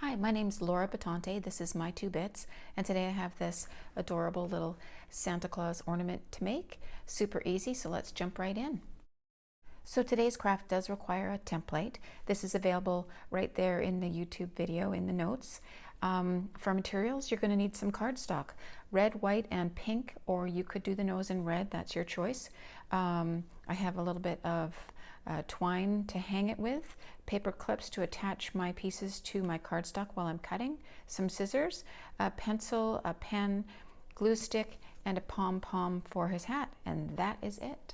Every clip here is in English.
Hi, my name's Laura Batante. This is My 2 Bits, and today I have this adorable little Santa Claus ornament to make. Super easy, so let's jump right in. So today's craft does require a template. This is available right there in the YouTube video in the notes. For materials, you're going to need some cardstock, red, white, and pink, or you could do the nose in red. That's your choice. I have a little bit of twine to hang it with, paper clips to attach my pieces to my cardstock while I'm cutting, some scissors, a pencil, a pen, glue stick, and a pom-pom for his hat, and that is it.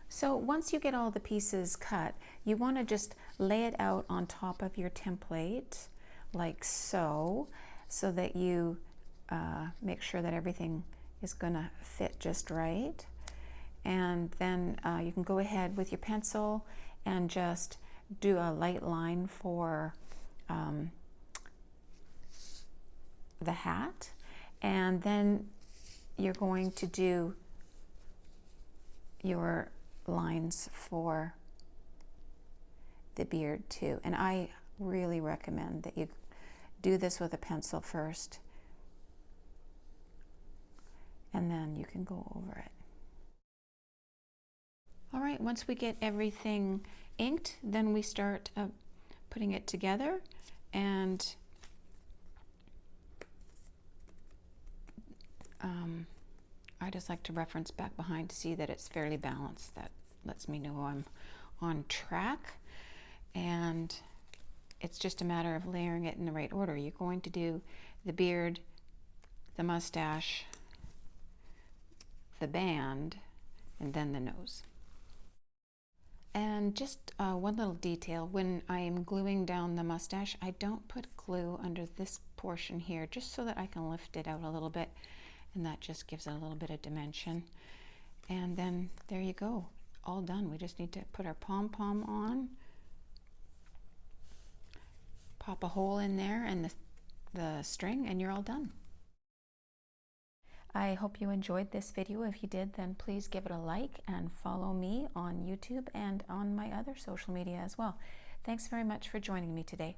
So once you get all the pieces cut, you want to just lay it out on top of your template like so that you make sure that everything is going to fit just right. And then you can go ahead with your pencil and just do a light line for the hat. And then you're going to do your lines for the beard too. And I really recommend that you do this with a pencil first, and then you can go over it. All right, once we get everything inked, then we start putting it together, and I just like to reference back behind to see that it's fairly balanced. That lets me know I'm on track, and it's just a matter of layering it in the right order. You're going to do the beard, the mustache, the band, and then the nose. And just one little detail, when I am gluing down the mustache, I don't put glue under this portion here, just so that I can lift it out a little bit, and that just gives it a little bit of dimension. And then there you go, all done. We just need to put our pom-pom on, pop a hole in there and the string, and you're all done. I hope you enjoyed this video. If you did, then please give it a like and follow me on YouTube and on my other social media as well. Thanks very much for joining me today.